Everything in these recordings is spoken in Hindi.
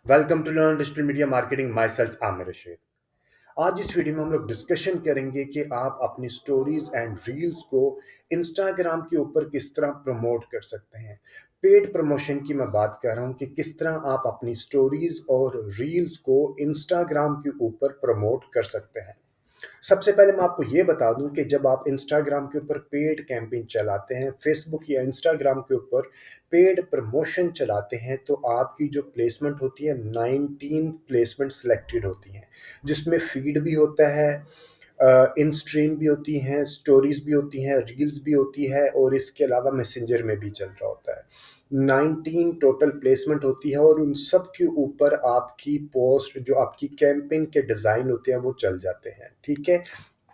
Welcome to learn digital media marketing. Myself Aamir Rashid. आज इस वीडियो में हम लोग डिस्कशन करेंगे कि आप अपनी स्टोरीज एंड रील्स को इंस्टाग्राम के ऊपर किस तरह प्रमोट कर सकते हैं। पेड प्रमोशन की मैं बात कर रहा हूं कि किस तरह आप अपनी स्टोरीज और रील्स को इंस्टाग्राम के ऊपर प्रमोट कर सकते हैं। सबसे पहले मैं आपको ये बता दूं कि जब आप इंस्टाग्राम के ऊपर पेड कैंपेन चलाते हैं, फेसबुक या इंस्टाग्राम के ऊपर पेड प्रमोशन चलाते हैं, तो आपकी जो प्लेसमेंट होती है 19 प्लेसमेंट सिलेक्टेड होती हैं, जिसमें फीड भी होता है, इन स्ट्रीम भी होती हैं, स्टोरीज भी होती हैं, रील्स भी होती है और इसके अलावा मैसेंजर में भी चल रहा होता है। 19 टोटल प्लेसमेंट होती है और उन सब के ऊपर आपकी पोस्ट, जो आपकी कैंपेन के डिज़ाइन होते हैं, वो चल जाते हैं। ठीक है।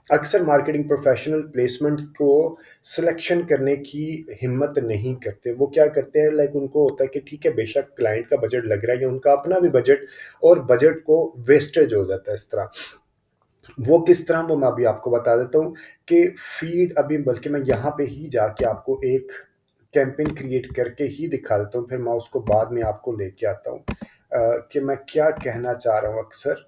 अक्सर मार्केटिंग प्रोफेशनल प्लेसमेंट को सिलेक्शन करने की हिम्मत नहीं करते। वो क्या करते हैं, लाइक उनको होता है कि ठीक है, बेशक क्लाइंट का बजट लग रहा है या उनका अपना भी बजट, और बजट को वेस्टेज हो जाता है इस तरह। वो किस तरह, वो मैं अभी आपको बता देता हूँ कि फीड अभी, बल्कि मैं यहाँ पे ही जाके आपको एक कैंपेन क्रिएट करके ही दिखा देता हूँ, फिर मैं उसको बाद में आपको लेके आता हूँ कि मैं क्या कहना चाह रहा हूँ। अक्सर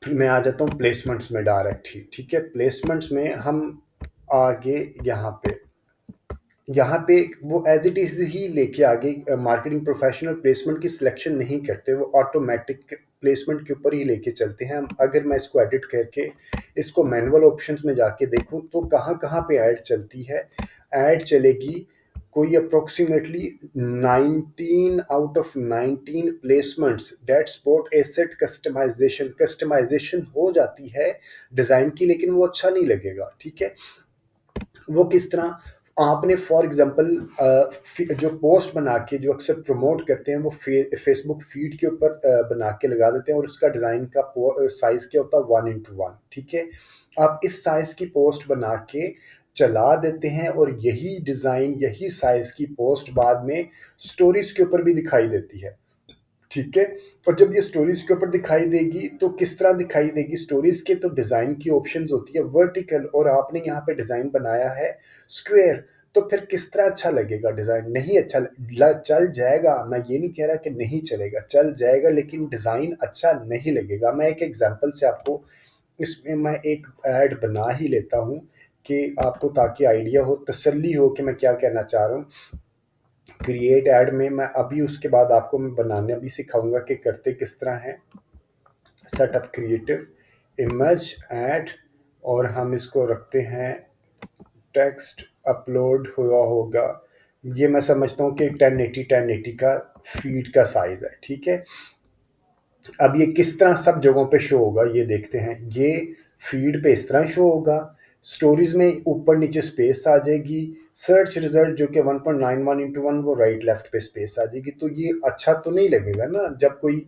मैं आ जाता हूँ प्लेसमेंट्स में डायरेक्ट ही। ठीक है, प्लेसमेंट्स में हम आगे यहाँ पे वो एज इट इज़ ही लेके आगे मार्केटिंग प्रोफेशनल प्लेसमेंट की सिलेक्शन नहीं करते, वो ऑटोमेटिक प्लेसमेंट के ऊपर ही लेके चलते हैं। अगर मैं इसको एडिट करके इसको मैनुअल ऑप्शंस में जाके देखूं तो कहाँ कहाँ पे ऐड चलती है। ऐड चलेगी कोई approximately 19 out of 19 placements date spot asset customization हो जाती है डिज़ाइन की, लेकिन वो अच्छा नहीं लगेगा। ठीक है, वो किस तरह, आपने फॉर एग्जांपल जो पोस्ट बना के जो अक्सर प्रमोट करते हैं, वो फेसबुक फीड के ऊपर बना के लगा देते हैं और उसका डिज़ाइन का साइज क्या होता है, 1:1। ठीक है, आप इस साइज की पोस्ट बना के चला देते हैं और यही डिज़ाइन, यही साइज की पोस्ट बाद में स्टोरीज के ऊपर भी दिखाई देती है। ठीक है, और जब ये स्टोरीज के ऊपर दिखाई देगी तो किस तरह दिखाई देगी, स्टोरीज के तो डिज़ाइन की ऑप्शंस होती है वर्टिकल, और आपने यहाँ पे डिज़ाइन बनाया है स्क्वायर, तो फिर किस तरह अच्छा लगेगा डिज़ाइन? नहीं अच्छा चल जाएगा, मैं ये नहीं कह रहा कि नहीं चलेगा, चल जाएगा, लेकिन डिज़ाइन अच्छा नहीं लगेगा। मैं एक एग्जांपल से आपको, इसमें मैं एक ऐड बना ही लेता हूँ कि आपको ताकि आइडिया हो, तसल्ली हो कि मैं क्या कहना चाह रहा हूँ। क्रिएट ऐड में मैं अभी उसके बाद आपको मैं बनाने भी सिखाऊंगा कि करते किस तरह है। सेटअप क्रिएटिव इमेज ऐड, और हम इसको रखते हैं टेक्स्ट अपलोड हुआ होगा। ये मैं समझता हूँ कि 1080 का फीड का साइज है। ठीक है, अब ये किस तरह सब जगहों पे शो होगा ये देखते हैं। ये फीड पे इस तरह शो होगा, स्टोरीज में ऊपर नीचे स्पेस आ जाएगी, सर्च रिजल्ट जो कि 1.91:1, वो राइट लेफ्ट पे स्पेस आ जाएगी। तो ये अच्छा तो नहीं लगेगा ना, जब कोई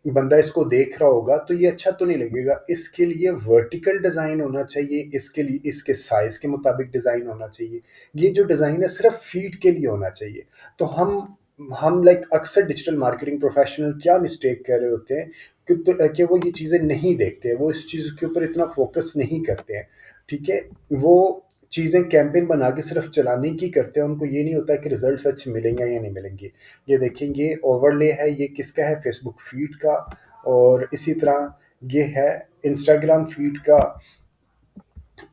बंदा इसको देख रहा होगा तो ये अच्छा तो नहीं लगेगा। इसके लिए वर्टिकल डिज़ाइन होना चाहिए, इसके लिए इसके साइज के मुताबिक डिज़ाइन होना चाहिए। ये जो डिज़ाइन है सिर्फ फीड के लिए होना चाहिए। तो हम लाइक अक्सर डिजिटल मार्केटिंग प्रोफेशनल क्या मिस्टेक कर रहे होते हैं कि वो ये चीज़ें नहीं देखते हैं, वो इस चीज़ के ऊपर इतना फोकस नहीं करते हैं। ठीक है, वो चीज़ें कैंपेन बना के सिर्फ चलाने की करते हैं, उनको ये नहीं होता कि रिजल्ट सच मिलेंगे या नहीं मिलेंगे। ये देखेंगे ओवरले है, ये किसका है, फेसबुक फीड का, और इसी तरह ये है इंस्टाग्राम फीड का,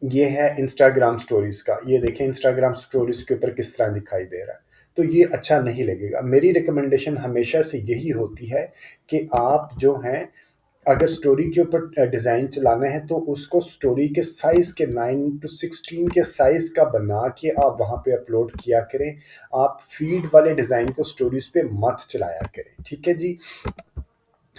ये है इंस्टाग्राम स्टोरीज का। ये देखें इंस्टाग्राम स्टोरीज के ऊपर किस तरह दिखाई दे रहा है। तो ये अच्छा नहीं लगेगा। मेरी रिकमेंडेशन हमेशा से यही होती है कि आप जो हैं, अगर स्टोरी के ऊपर डिज़ाइन चलाना है तो उसको स्टोरी के साइज़ के 9:16 के साइज़ का बना के आप वहाँ पे अपलोड किया करें। आप फीड वाले डिज़ाइन को स्टोरीज पे मत चलाया करें। ठीक है जी।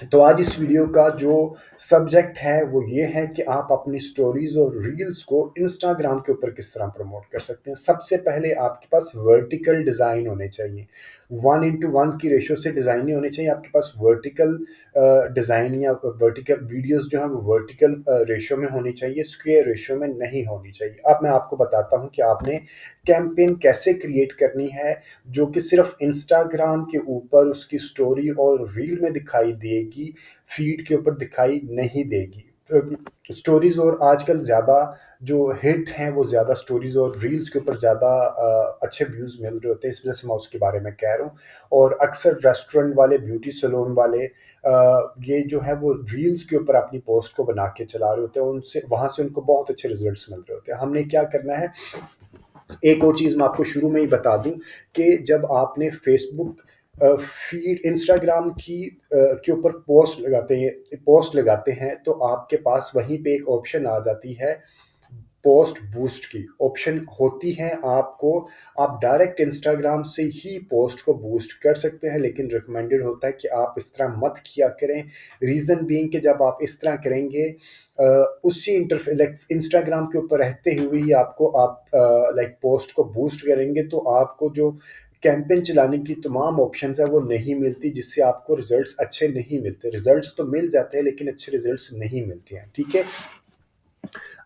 तो आज इस वीडियो का जो सब्जेक्ट है वो ये है कि आप अपनी स्टोरीज और रील्स को इंस्टाग्राम के ऊपर किस तरह प्रमोट कर सकते हैं। सबसे पहले आपके पास वर्टिकल डिज़ाइन होने चाहिए। 1:1 की रेशो से डिज़ाइन नहीं होने चाहिए, आपके पास वर्टिकल डिज़ाइन या वर्टिकल वीडियोस जो हैं वो वर्टिकल रेशो में होनी चाहिए, स्क्वायर रेशो में नहीं होनी चाहिए। अब मैं आपको बताता हूँ कि आपने कैंपेन कैसे क्रिएट करनी है जो कि सिर्फ इंस्टाग्राम के ऊपर उसकी स्टोरी और रील में दिखाई देगी, फीड के ऊपर दिखाई नहीं देगी। स्टोरीज़ और आजकल ज़्यादा जो हिट हैं वो ज़्यादा स्टोरीज़ और रील्स के ऊपर ज़्यादा अच्छे व्यूज़ मिल रहे होते हैं, इस वजह से मैं उसके बारे में कह रहा हूँ। और अक्सर रेस्टोरेंट वाले, ब्यूटी सैलून वाले ये जो है वो रील्स के ऊपर अपनी पोस्ट को बना के चला रहे होते हैं, उनसे वहाँ से उनको बहुत अच्छे रिजल्ट्स मिल रहे होते हैं। हमने क्या करना है, एक और चीज़ मैं आपको शुरू में ही बता दूं कि जब आपने फेसबुक फीड, इंस्टाग्राम की के ऊपर पोस्ट लगाते हैं तो आपके पास वहीं पे एक ऑप्शन आ जाती है, पोस्ट बूस्ट की ऑप्शन होती है आपको। आप डायरेक्ट इंस्टाग्राम से ही पोस्ट को बूस्ट कर सकते हैं, लेकिन रिकमेंडेड होता है कि आप इस तरह मत किया करें। रीज़न बीइंग कि जब आप इस तरह करेंगे, उसी इंटरफे लाइक इंस्टाग्राम के ऊपर रहते हुए ही आपको आप लाइक पोस्ट को बूस्ट करेंगे तो आपको जो कैंपेन चलाने की तमाम ऑप्शंस है वो नहीं मिलती, जिससे आपको रिजल्ट्स अच्छे नहीं मिलते। रिजल्ट्स तो मिल जाते हैं लेकिन अच्छे रिजल्ट्स नहीं मिलते हैं, ठीक है।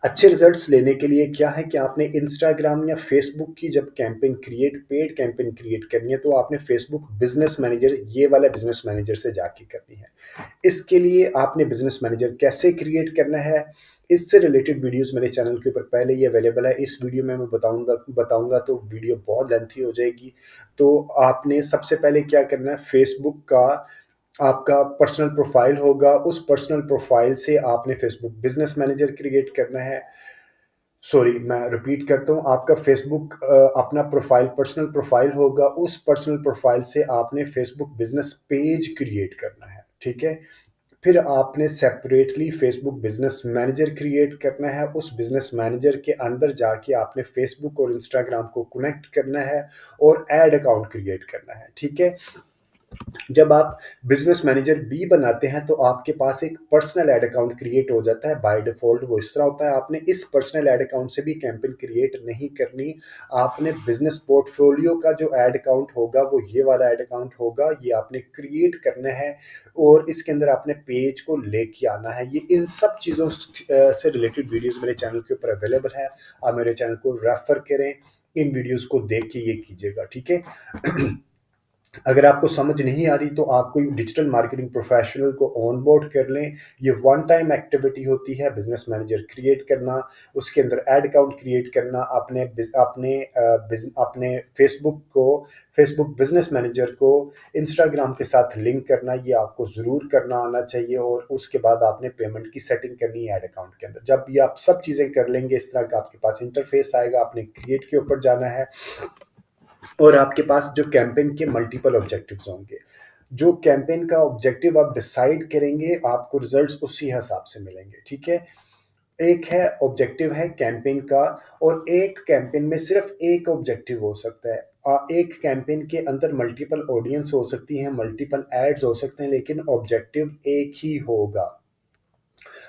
अच्छे रिजल्ट्स लेने के लिए क्या है कि आपने इंस्टाग्राम या फेसबुक की जब campaign create, paid campaign create करनी है तो आपने फेसबुक बिजनेस मैनेजर, ये वाला बिजनेस मैनेजर से जाके करनी है। इसके लिए आपने बिजनेस मैनेजर कैसे क्रिएट करना है, इससे रिलेटेड वीडियोस मेरे चैनल के ऊपर पहले ही अवेलेबल है। इस वीडियो में मैं बताऊंगा तो वीडियो बहुत लेंथी हो जाएगी। तो आपने सबसे पहले क्या करना है, फेसबुक का आपका पर्सनल प्रोफाइल होगा, उस पर्सनल प्रोफाइल से आपने फेसबुक बिजनेस मैनेजर क्रिएट करना है। सॉरी, मैं रिपीट करता हूँ, आपका फेसबुक अपना प्रोफाइल, पर्सनल प्रोफाइल होगा, उस पर्सनल प्रोफाइल से आपने फेसबुक बिजनेस पेज क्रिएट करना है, ठीक है। फिर आपने separately Facebook business manager create करना है, उस बिजनेस मैनेजर के अंदर जाके आपने फेसबुक और इंस्टाग्राम को कनेक्ट करना है और एड अकाउंट क्रिएट करना है, ठीक है। जब आप बिजनेस मैनेजर बी बनाते हैं तो आपके पास एक पर्सनल एड अकाउंट क्रिएट हो जाता है बाय डिफॉल्ट। वो इस तरह होता है, आपने इस पर्सनल एड अकाउंट से भी कैंपेन क्रिएट नहीं करनी। आपने बिजनेस पोर्टफोलियो का जो एड अकाउंट होगा वो ये वाला एड अकाउंट होगा, ये आपने क्रिएट करना है और इसके अंदर आपने पेज को लेके आना है। ये इन सब चीज़ों से रिलेटेड वीडियोस मेरे चैनल के ऊपर अवेलेबल है। आप मेरे चैनल को रेफर करें, इन वीडियोस को देख के ये कीजिएगा, ठीक है। अगर आपको समझ नहीं आ रही तो आप कोई डिजिटल मार्केटिंग प्रोफेशनल को ऑन बोर्ड कर लें। ये वन टाइम एक्टिविटी होती है, बिजनेस मैनेजर क्रिएट करना, उसके अंदर एड अकाउंट क्रिएट करना, अपने फेसबुक बिजनेस मैनेजर को इंस्टाग्राम के साथ लिंक करना, ये आपको ज़रूर करना आना चाहिए। और उसके बाद आपने पेमेंट की सेटिंग करनी है एड अकाउंट के अंदर। जब ये आप सब चीज़ें कर लेंगे, इस तरह का आपके पास इंटरफेस आएगा, आपने क्रिएट के ऊपर जाना है और आपके पास जो कैंपेन के मल्टीपल ऑब्जेक्टिव्स होंगे। जो कैंपेन का ऑब्जेक्टिव आप डिसाइड करेंगे, आपको रिजल्ट्स उसी हिसाब से मिलेंगे, ठीक है। एक है ऑब्जेक्टिव है कैंपेन का, और एक कैंपेन में सिर्फ एक ऑब्जेक्टिव हो सकता है। एक कैंपेन के अंदर मल्टीपल ऑडियंस हो सकती हैं, मल्टीपल एड्स हो सकते हैं, लेकिन ऑब्जेक्टिव एक ही होगा।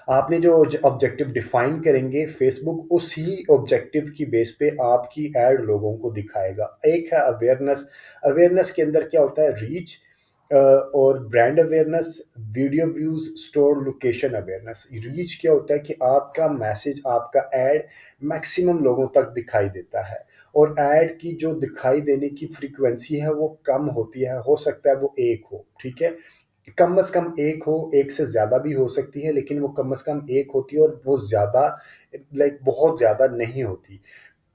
आपने जो ऑब्जेक्टिव डिफाइन करेंगे, फेसबुक उसी ऑब्जेक्टिव की बेस पे आपकी एड लोगों को दिखाएगा। एक है अवेयरनेस। अवेयरनेस के अंदर क्या होता है, रीच और brand awareness, video views, store location awareness. Reach क्या होता है कि आपका मैसेज, आपका एड मैक्सिमम लोगों तक दिखाई देता है, और एड की जो दिखाई देने की फ्रीक्वेंसी है वो कम होती है, हो सकता है वो एक हो, ठीक है। कम से कम एक हो, एक से ज़्यादा भी हो सकती है, लेकिन वो कम से कम एक होती है और वो ज़्यादा लाइक बहुत ज़्यादा नहीं होती।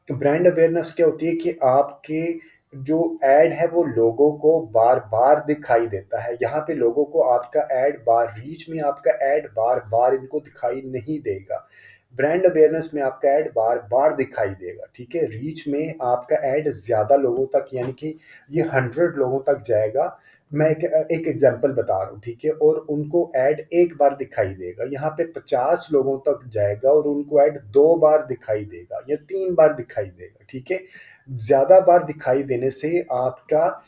ब्रांड अवेयरनेस क्या होती है कि आपके जो एड है वो लोगों को बार बार दिखाई देता है। यहाँ पे लोगों को आपका एड बार, रीच में आपका एड बार बार इनको दिखाई नहीं देगा। ब्रांड अवेयरनेस में आपका ऐड बार बार दिखाई देगा, ठीक है। रीच में आपका ऐड ज़्यादा लोगों तक, यानी कि ये 100 लोगों तक जाएगा। मैं एक एग्जांपल बता रहा हूँ, ठीक है, और उनको ऐड एक बार दिखाई देगा। यहाँ पे 50 लोगों तक जाएगा और उनको ऐड 2 बार दिखाई देगा या 3 बार दिखाई देगा, ठीक है। ज़्यादा बार दिखाई देने से आपका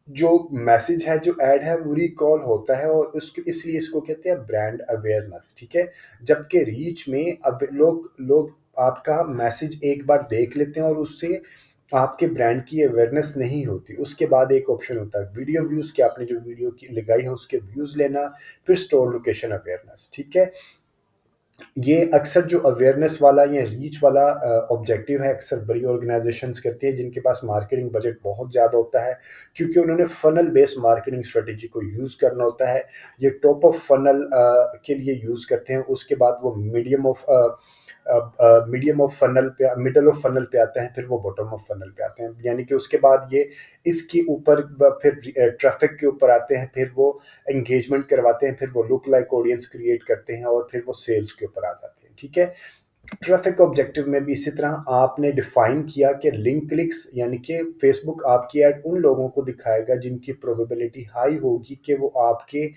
जो मैसेज है, जो ऐड है, वो रिकॉल होता है, और उसके इसलिए इसको कहते हैं ब्रांड अवेयरनेस, ठीक है। जबकि रीच में अब लोग लोग आपका मैसेज एक बार देख लेते हैं और उससे आपके ब्रांड की अवेयरनेस नहीं होती। उसके बाद एक ऑप्शन होता है वीडियो व्यूज़, कि आपने जो वीडियो की लगाई है उसके व्यूज़ लेना, फिर स्टोर लोकेशन अवेयरनेस, ठीक है। ये अक्सर जो अवेयरनेस वाला या रीच वाला ऑब्जेक्टिव है, अक्सर बड़ी ऑर्गेनाइजेशंस करती हैं जिनके पास मार्केटिंग बजट बहुत ज़्यादा होता है, क्योंकि उन्होंने फनल बेस्ड मार्केटिंग स्ट्रेटजी को यूज़ करना होता है। ये टॉप ऑफ फनल के लिए यूज़ करते हैं, उसके बाद वो मीडियम ऑफ फनल पे, मिडल ऑफ फनल पे आते हैं, फिर वो बॉटम ऑफ फनल पे आते हैं, यानी कि उसके बाद ये इसके ऊपर फिर ट्रैफिक के ऊपर आते हैं, फिर वो एंगेजमेंट करवाते हैं, फिर वो लुक लाइक ऑडियंस क्रिएट करते हैं और फिर वो सेल्स के ऊपर आ जाते हैं। ठीक है, ट्रैफिक ऑब्जेक्टिव में भी इसी तरह आपने डिफाइन किया कि लिंक क्लिक्स, यानी कि फेसबुक आपकी ऐड उन लोगों को दिखाएगा जिनकी प्रोबेबिलिटी हाई होगी कि वो आपके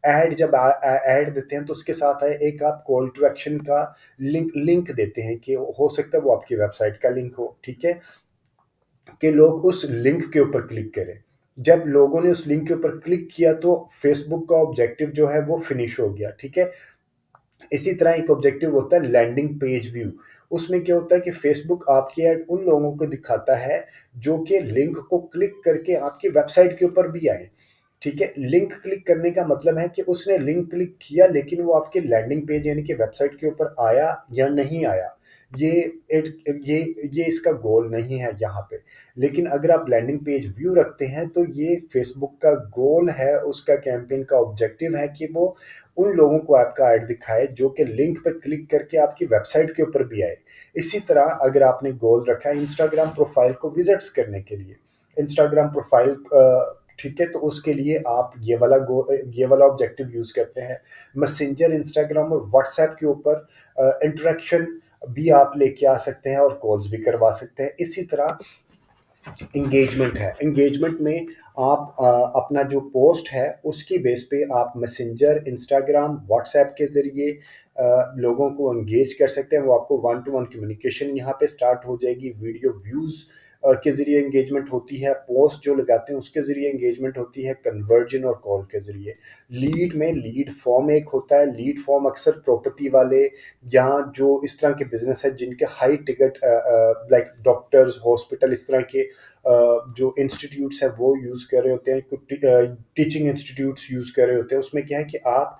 ऐड जब ऐड देते हैं तो उसके साथ है एक आप कॉल टू एक्शन का लिंक लिंक देते हैं कि हो सकता है वो आपकी वेबसाइट का लिंक हो। ठीक है, कि लोग उस लिंक के ऊपर क्लिक करें। जब लोगों ने उस लिंक के ऊपर क्लिक किया तो फेसबुक का ऑब्जेक्टिव जो है वो फिनिश हो गया। ठीक है, इसी तरह एक ऑब्जेक्टिव होता है लैंडिंग पेज व्यू। उसमें क्या होता है कि फेसबुक आपकी ऐड उन लोगों को दिखाता है जो कि लिंक को क्लिक करके आपकी वेबसाइट के ऊपर भी आए। ठीक है, लिंक क्लिक करने का मतलब है कि उसने लिंक क्लिक किया लेकिन वो आपके लैंडिंग पेज यानी कि वेबसाइट के ऊपर आया या नहीं आया, ये ये इसका गोल नहीं है यहाँ पे। लेकिन अगर आप लैंडिंग पेज व्यू रखते हैं तो ये फेसबुक का गोल है, उसका कैंपेन का ऑब्जेक्टिव है कि वो उन लोगों को आपका ऐड दिखाए जो कि लिंक पे क्लिक करके आपकी वेबसाइट के ऊपर भी आए। इसी तरह अगर आपने गोल रखा है इंस्टाग्राम प्रोफाइल को विजिट्स करने के लिए, इंस्टाग्राम प्रोफाइल ठीक है, तो उसके लिए आप ये वाला ऑब्जेक्टिव यूज करते हैं। मैसेंजर, इंस्टाग्राम और व्हाट्सएप के ऊपर इंटरेक्शन भी आप लेके आ सकते हैं और कॉल्स भी करवा सकते हैं। इसी तरह इंगेजमेंट है, इंगेजमेंट में आप अपना जो पोस्ट है उसकी बेस पे आप मैसेंजर, इंस्टाग्राम, व्हाट्सएप के ज़रिए लोगों को एंगेज कर सकते हैं। वो आपको वन टू वन कम्युनिकेशन यहाँ पे स्टार्ट हो जाएगी। वीडियो व्यूज़ के ज़रिए एंगेजमेंट होती है, पोस्ट जो लगाते हैं उसके ज़रिए एंगेजमेंट होती है, कन्वर्जन और कॉल के ज़रिए। लीड में लीड फॉर्म एक होता है, लीड फॉर्म अक्सर प्रॉपर्टी वाले या जो इस तरह के बिजनेस है जिनके high ticket like doctors, hospital, इस तरह के जो इंस्टीट्यूट्स हैं वो यूज़ कर रहे होते हैं, कुछ टीचिंग इंस्टीट्यूट्स यूज़ कर रहे होते हैं। उसमें क्या है कि आप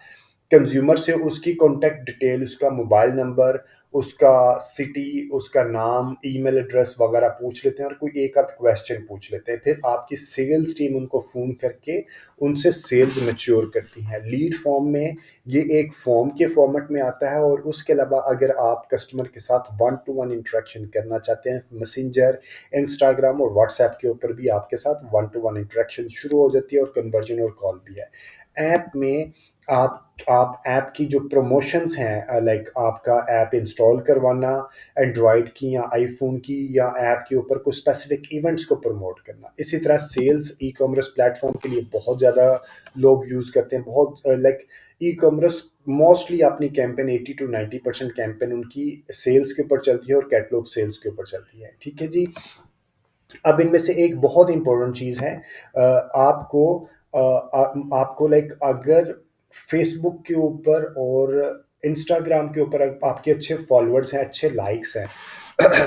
कंज्यूमर से उसकी कॉन्टैक्ट डिटेल, उसका मोबाइल नंबर, उसका सिटी, उसका नाम, ईमेल एड्रेस वगैरह पूछ लेते हैं और कोई एक आध क्वेश्चन पूछ लेते हैं। फिर आपकी सेल्स टीम उनको फ़ोन करके उनसे सेल्स मैच्योर करती है। लीड फॉर्म में ये एक फॉर्म के फॉर्मेट में आता है और उसके अलावा अगर आप कस्टमर के साथ वन टू वन इंटरेक्शन करना चाहते हैं, मैसेंजर, इंस्टाग्राम और व्हाट्सएप के ऊपर भी आपके साथ वन टू वन इंटरेक्शन शुरू हो जाती है और कन्वर्जन और कॉल भी है। ऐप में आप ऐप की जो प्रमोशंस हैं, लाइक आपका ऐप इंस्टॉल करवाना एंड्रॉयड की या आईफोन की, या ऐप के ऊपर कुछ स्पेसिफिक इवेंट्स को प्रमोट करना। इसी तरह सेल्स ई कॉमर्स प्लेटफॉर्म के लिए बहुत ज़्यादा लोग यूज़ करते हैं। बहुत लाइक ई कॉमर्स मोस्टली अपनी कैंपेन 80 to 90% कैंपेन उनकी सेल्स के ऊपर चलती है और कैटलॉग सेल्स के ऊपर चलती है। ठीक है जी, अब इनमें से एक बहुत इंपॉर्टेंट चीज़ है, आपको आपको लाइक अगर फेसबुक के ऊपर और इंस्टाग्राम के ऊपर आपके अच्छे फॉलोअर्स हैं, अच्छे लाइक्स हैं,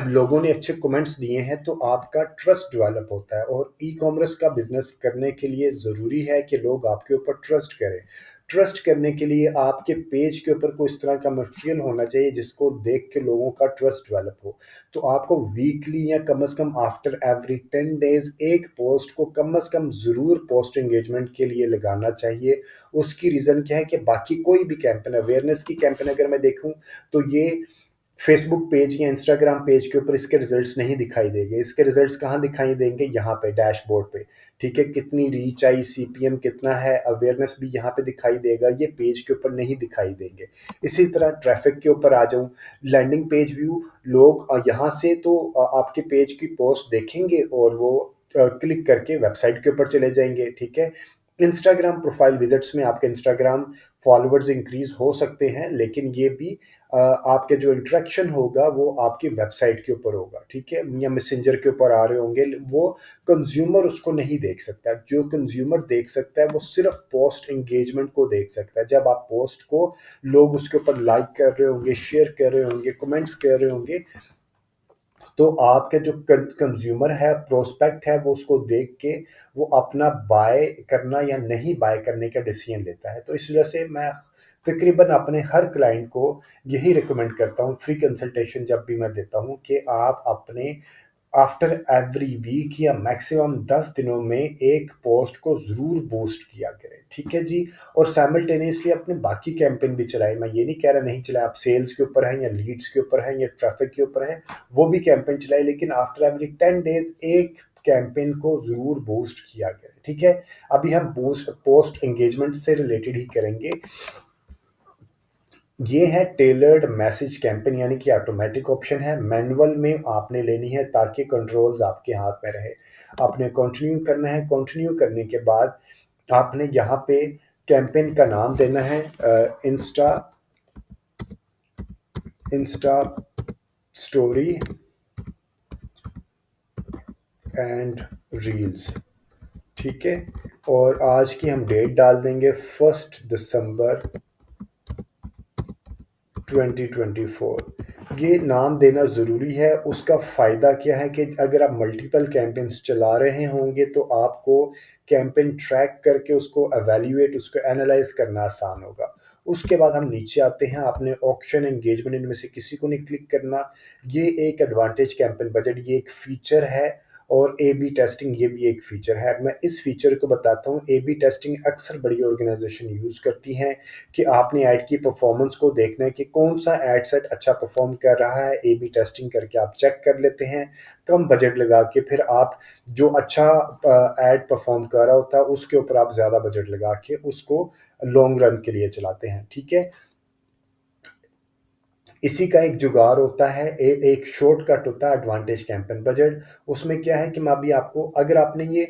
लोगों ने अच्छे कमेंट्स दिए हैं, तो आपका ट्रस्ट डेवलप होता है। और ई कॉमर्स का बिजनेस करने के लिए ज़रूरी है कि लोग आपके ऊपर ट्रस्ट करें। ट्रस्ट करने के लिए आपके पेज के ऊपर कोई इस तरह का मटेरियल होना चाहिए जिसको देख के लोगों का ट्रस्ट डेवलप हो। तो आपको वीकली या कम से कम आफ्टर एवरी 10 डेज एक पोस्ट को कम से कम ज़रूर पोस्ट एंगेजमेंट के लिए लगाना चाहिए। उसकी रीज़न क्या है कि बाकी कोई भी कैंपेन, अवेयरनेस की कैंपेन अगर मैं देखूं तो ये फेसबुक पेज या इंस्टाग्राम पेज के ऊपर इसके रिजल्ट्स नहीं दिखाई देंगे। इसके रिजल्ट्स कहाँ दिखाई देंगे? यहाँ पे डैशबोर्ड पे। ठीक है, कितनी रीच आई, सीपीएम कितना है, अवेयरनेस भी यहाँ पे दिखाई देगा, ये पेज के ऊपर नहीं दिखाई देंगे। इसी तरह ट्रैफिक के ऊपर आ जाऊँ, लैंडिंग पेज व्यू, लोग यहाँ से तो आपके पेज की पोस्ट देखेंगे और वो क्लिक करके वेबसाइट के ऊपर चले जाएंगे। ठीक है, इंस्टाग्राम प्रोफाइल विजिट्स में आपके इंस्टाग्राम फॉलोअर्स इंक्रीज हो सकते हैं, लेकिन ये भी आपके जो इंटरेक्शन होगा वो आपकी वेबसाइट के ऊपर होगा। ठीक है, या मैसेंजर के ऊपर आ रहे होंगे, वो कंज्यूमर उसको नहीं देख सकता। जो कंज्यूमर देख सकता है वो सिर्फ पोस्ट एंगेजमेंट को देख सकता है। जब आप पोस्ट को लोग उसके ऊपर लाइक कर रहे होंगे, शेयर कर रहे होंगे, कमेंट्स कर रहे होंगे, तो आपके जो कंज्यूमर है, प्रोस्पेक्ट है, वो उसको देख के वो अपना बाय करना या नहीं बाय करने का डिसीजन लेता है। तो इस वजह से मैं तकरीबन अपने हर क्लाइंट को यही रिकमेंड करता हूँ फ्री कंसल्टेशन जब भी मैं देता हूँ कि आप अपने आफ्टर एवरी वीक या मैक्सिमम 10 दिनों में एक पोस्ट को ज़रूर बूस्ट किया करें, ठीक है जी। और साइमल्टेनियसली अपने बाकी कैंपेन भी चलाएं। मैं ये नहीं कह रहा नहीं चलाएं, आप सेल्स के ऊपर हैं या लीड्स के ऊपर हैं या ट्रैफिक के ऊपर हैं, वो भी कैंपेन चलाएं, लेकिन आफ्टर एवरी 10 डेज एक कैंपेन को ज़रूर बूस्ट किया करें, ठीक है। अभी हम बूस्ट पोस्ट एंगेजमेंट से रिलेटेड ही करेंगे। ये है टेलर्ड मैसेज कैंपेन, यानी कि ऑटोमेटिक ऑप्शन है, मैनुअल में आपने लेनी है ताकि कंट्रोल्स आपके हाथ में रहे। आपने कंटिन्यू करना है, कंटिन्यू करने के बाद आपने यहाँ पे कैंपेन का नाम देना है Insta Insta story and reels, ठीक है। और आज की हम डेट डाल देंगे 1 दिसंबर 2024। ये नाम देना ज़रूरी है। उसका फ़ायदा क्या है कि अगर आप मल्टीपल कैंपेन्स चला रहे होंगे तो आपको कैंपेन ट्रैक करके उसको एवेल्यूएट, उसको एनालाइज करना आसान होगा। उसके बाद हम नीचे आते हैं, आपने ऑक्शन एंगेजमेंट इनमें से किसी को नहीं क्लिक करना। ये एक एडवांटेज कैंपेन बजट, ये एक फ़ीचर है, और ए बी टेस्टिंग ये भी एक फ़ीचर है। मैं इस फ़ीचर को बताता हूँ। ए बी टेस्टिंग अक्सर बड़ी ऑर्गेनाइजेशन यूज़ करती हैं कि आपने ऐड की परफॉर्मेंस को देखना है कि कौन सा ऐड सेट अच्छा परफॉर्म कर रहा है। ए बी टेस्टिंग करके आप चेक कर लेते हैं कम बजट लगा के, फिर आप जो अच्छा ऐड परफॉर्म कर रहा होता है उसके ऊपर आप ज़्यादा बजट लगा के उसको लॉन्ग रन के लिए चलाते हैं, ठीक है। इसी का एक जुगाड़ होता है, एक शॉर्टकट होता है एडवांटेज कैंपेन बजट। उसमें क्या है कि मैं अभी आपको, अगर आपने ये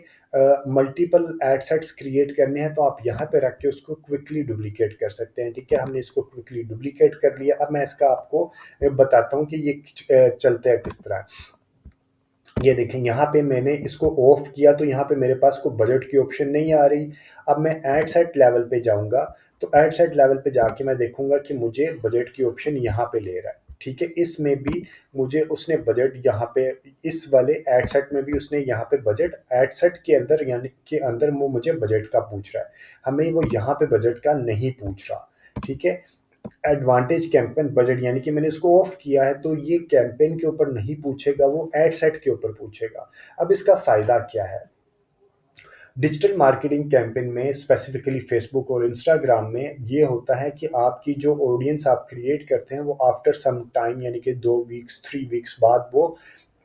मल्टीपल एड सेट्स क्रिएट करने हैं तो आप यहाँ पे रख के उसको क्विकली डुप्लीकेट कर सकते हैं, ठीक है। हमने इसको क्विकली डुप्लीकेट कर लिया। अब मैं इसका आपको बताता हूँ कि ये चलता है किस तरह। ये देखें, यहाँ पे मैंने इसको ऑफ किया तो यहाँ पे मेरे पास कोई बजट की ऑप्शन नहीं आ रही। अब मैं एड सेट लेवल पे जाऊँगा तो एड सेट लेवल पे जाके मैं देखूंगा कि मुझे बजट की ऑप्शन यहाँ पे ले रहा है, ठीक है। इसमें भी मुझे उसने बजट यहाँ पे, इस वाले एड सेट में भी उसने यहाँ पे बजट एड सेट के अंदर यानी के अंदर वो मुझे बजट का पूछ रहा है, हमें वो यहाँ पे बजट का नहीं पूछ रहा, ठीक है। एडवांटेज कैंपेन बजट यानी कि मैंने इसको ऑफ किया है तो ये कैंपेन के ऊपर नहीं पूछेगा, वो एड सेट के ऊपर पूछेगा। अब इसका फायदा क्या है? डिजिटल मार्केटिंग कैंपेन में स्पेसिफिकली फेसबुक और इंस्टाग्राम में ये होता है कि आपकी जो ऑडियंस आप क्रिएट करते हैं वो आफ्टर सम टाइम यानी कि 2 वीक्स 3 वीक्स बाद वो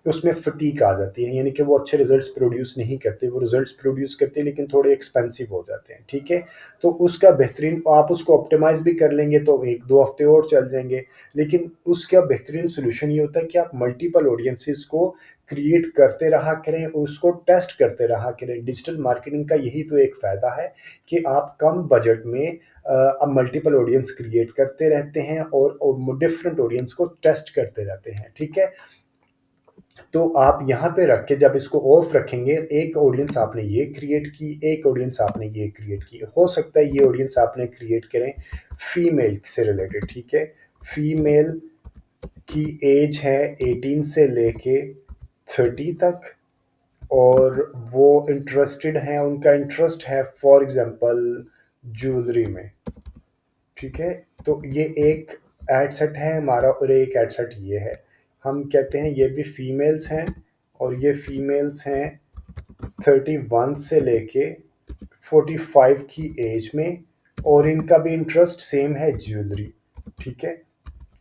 उसमें फटीक आ जाती है, यानी कि वो अच्छे रिजल्ट्स प्रोड्यूस नहीं करते। वो रिजल्ट्स प्रोड्यूस करते हैं लेकिन थोड़े एक्सपेंसिव हो जाते हैं, ठीक है। तो उसका बेहतरीन, आप उसको ऑप्टिमाइज भी कर लेंगे तो 1-2 हफ्ते और चल जाएंगे, लेकिन उसका बेहतरीन सोल्यूशन ये होता है कि आप मल्टीपल ऑडियंसेस को क्रिएट करते रहा करें, उसको टेस्ट करते रहा करें। डिजिटल मार्केटिंग का यही तो एक फ़ायदा है कि आप कम बजट में अब मल्टीपल ऑडियंस क्रिएट करते रहते हैं और डिफरेंट ऑडियंस को टेस्ट करते रहते हैं, ठीक है। तो आप यहाँ पे रख के जब इसको ऑफ रखेंगे, एक ऑडियंस आपने ये क्रिएट की, एक ऑडियंस आपने ये क्रिएट की, हो सकता है ये ऑडियंस आपने क्रिएट करें फीमेल से रिलेटेड, ठीक है। फीमेल की एज है 18 से लेके 30 तक, और वो इंटरेस्टेड हैं, उनका इंटरेस्ट है फॉर एग्जांपल ज्वेलरी में, ठीक है। तो ये एक एड सेट है हमारा और एक एड सेट ये है। हम कहते हैं ये भी फीमेल्स हैं और ये फीमेल्स हैं 31 से लेके 45 की एज में, और इनका भी इंटरेस्ट सेम है ज्वेलरी, ठीक है।